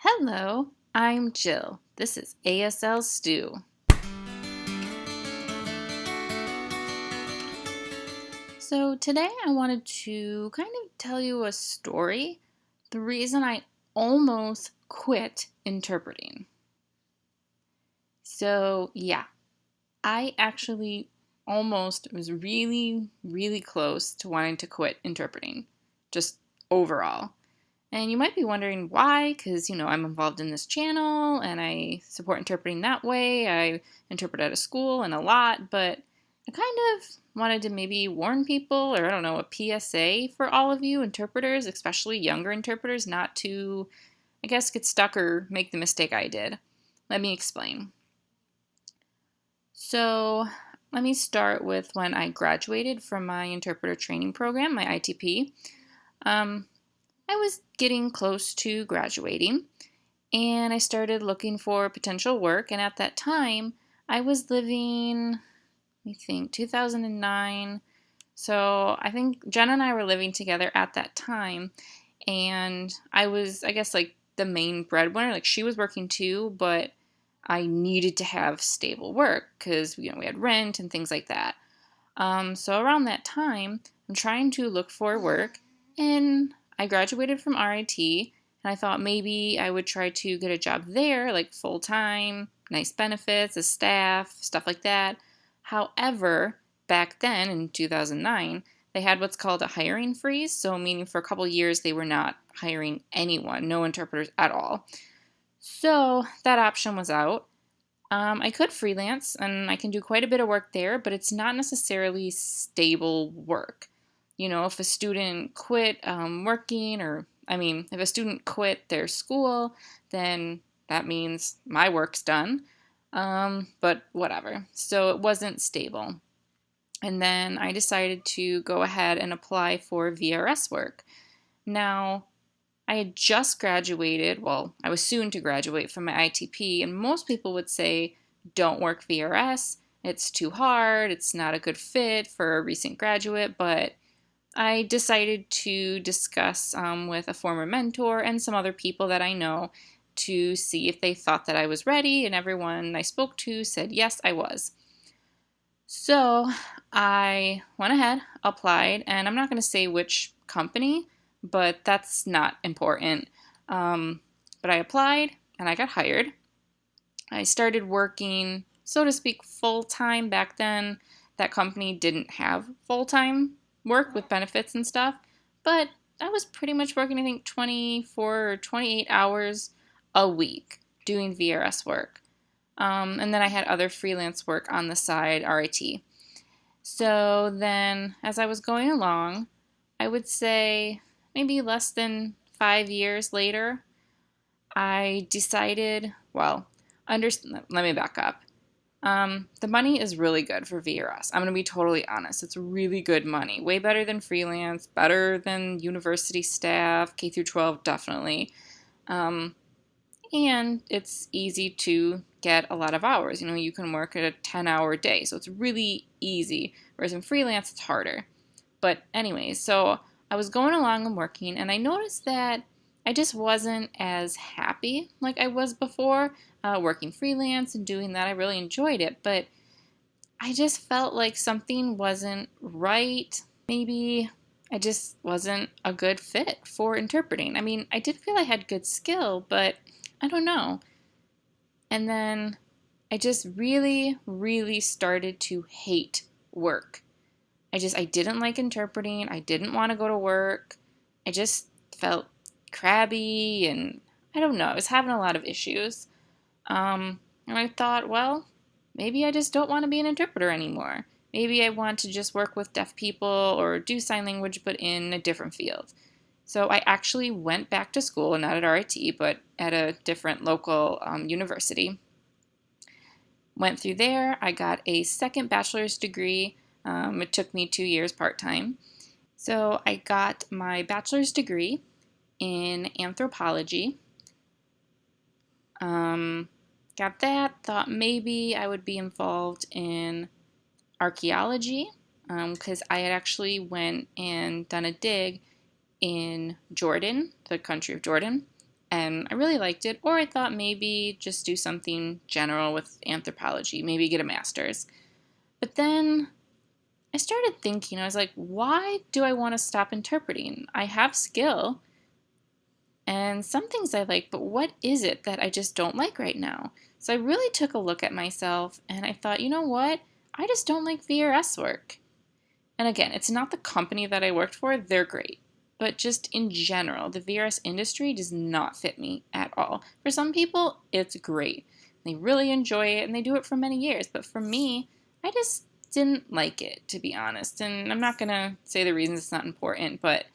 Hello, I'm Jill. This is ASL Stew. So today I wanted to kind of tell you a story. The reason I almost quit interpreting. So yeah, I actually almost was really close to wanting to quit interpreting, just overall. And you might be wondering why, because, I'm involved in this channel and I support interpreting that way. I interpret at a school and a lot, but I kind of wanted to maybe warn people, or I don't know, a PSA for all of you interpreters, especially younger interpreters, not to, I guess, get stuck or make the mistake I did. Let me explain. So, let me start with when I graduated from my interpreter training program, my ITP. I was getting close to graduating and I started looking for potential work. And at that time, I was living, 2009. So I think Jen and I were living together at that time. And I was, I guess, like the main breadwinner. Like she was working too, but I needed to have stable work because, we had rent and things like that. So around that time, I'm trying to look for work and I graduated from RIT and I thought maybe I would try to get a job there, like full time, nice benefits, a staff, stuff like that. However, back then in 2009, they had what's called a hiring freeze, so meaning for a couple years they were not hiring anyone, no interpreters at all. So that option was out. I could freelance and I can do quite a bit of work there, but it's not necessarily stable work. If a student quit working, if a student quit their school, then that means my work's done. But whatever. So it wasn't stable. And then I decided to go ahead and apply for VRS work. Now, I had just graduated, well, I was soon to graduate from my ITP, and most people would say, don't work VRS, it's too hard, it's not a good fit for a recent graduate, but I decided to discuss with a former mentor and some other people that I know to see if they thought that I was ready, and everyone I spoke to said yes, I was. So I went ahead, applied, and I'm not going to say which company, but that's not important. But I applied and I got hired. I started working, so to speak, full-time back then. That company didn't have full-time work with benefits and stuff, but I was pretty much working, I think, 24 or 28 hours a week doing VRS work. And then I had other freelance work on the side, RIT. So then, as I was going along, I would say maybe less than 5 years later, I decided, let me back up. The money is really good for VRS. I'm going to be totally honest. It's really good money. Way better than freelance, better than university staff, K through 12, definitely. And it's easy to get a lot of hours. You can work at a 10-hour day, so it's really easy. Whereas in freelance, it's harder. But anyways, so I was going along and working, and I noticed that I just wasn't as happy like I was before working freelance and doing that. I really enjoyed it, but I just felt like something wasn't right. Maybe I just wasn't a good fit for interpreting. I did feel I had good skill, but I don't know. And then I just really started to hate work. I didn't like interpreting. I didn't want to go to work. I just felt crabby and I don't know. I was having a lot of issues. And I thought, well, maybe I just don't want to be an interpreter anymore. Maybe I want to just work with deaf people or do sign language, but in a different field. So I actually went back to school, not at RIT, but at a different local university. Went through there. I got a second bachelor's degree. It took me 2 years part-time. So I got my bachelor's degree in anthropology. Got that. Thought maybe I would be involved in archaeology because I had actually went and done a dig in Jordan, the country of Jordan, and I really liked it. Or I thought maybe just do something general with anthropology, maybe get a master's. But then I started thinking, I was like, why do I want to stop interpreting? I have skill and some things I like, but what is it that I just don't like right now? So I really took a look at myself and I thought, you know what? I just don't like VRS work. And again, it's not the company that I worked for, they're great. But just in general, the VRS industry does not fit me at all. For some people, it's great. They really enjoy it and they do it for many years. But for me, I just didn't like it, to be honest. And I'm not going to say the reasons, it's not important, but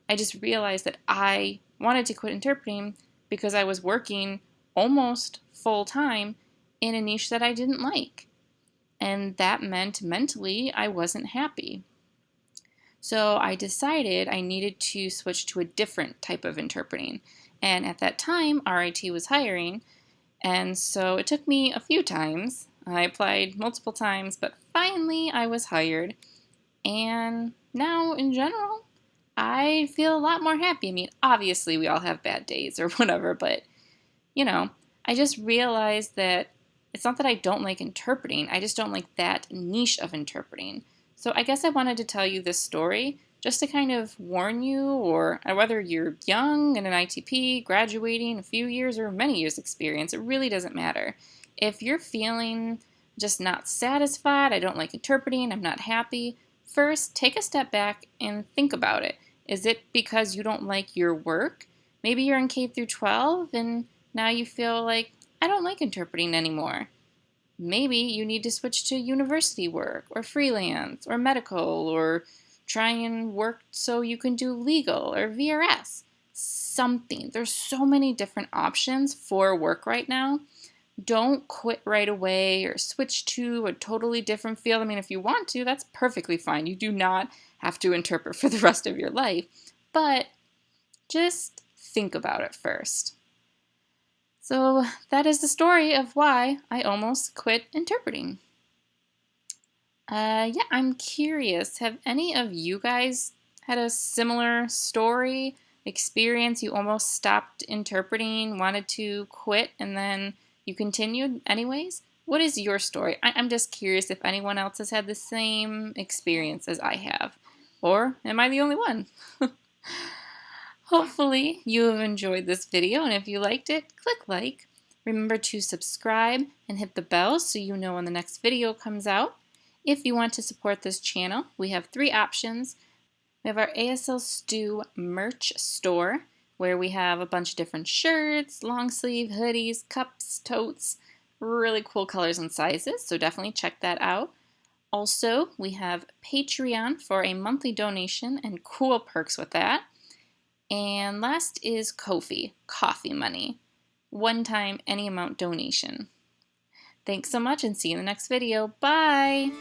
I just realized that I wanted to quit interpreting because I was working almost full time in a niche that I didn't like. And that meant mentally I wasn't happy. So I decided I needed to switch to a different type of interpreting. And at that time, RIT was hiring. And so it took me a few times. I applied multiple times, but finally I was hired. And now, in general, I feel a lot more happy. I mean, obviously, we all have bad days or whatever, but, I just realized that it's not that I don't like interpreting, I just don't like that niche of interpreting. So I guess I wanted to tell you this story just to kind of warn you, or whether you're young in an ITP, graduating, a few years or many years experience, it really doesn't matter. If you're feeling just not satisfied, I don't like interpreting, I'm not happy, first take a step back and think about it. Is it because you don't like your work? Maybe you're in K through 12 and now you feel like, I don't like interpreting anymore. Maybe you need to switch to university work or freelance or medical or try and work so you can do legal or VRS. Something. There's so many different options for work right now. Don't quit right away or switch to a totally different field. I mean, if you want to, that's perfectly fine. You do not have to interpret for the rest of your life. But just think about it first. So that is the story of why I almost quit interpreting. I'm curious. Have any of you guys had a similar story, experience? You almost stopped interpreting, wanted to quit, and then you continued anyways? What is your story? I'm just curious if anyone else has had the same experience as I have. Or am I the only one? Hopefully you have enjoyed this video, and if you liked it, click like. Remember to subscribe and hit the bell so you know when the next video comes out. If you want to support this channel, we have 3 options. We have our ASL Stew merch store, where we have a bunch of different shirts, long sleeve, hoodies, cups, totes, really cool colors and sizes, so definitely check that out. Also, we have Patreon for a monthly donation and cool perks with that. And last is Ko-fi, coffee money, one-time any amount donation. Thanks so much and see you in the next video. Bye!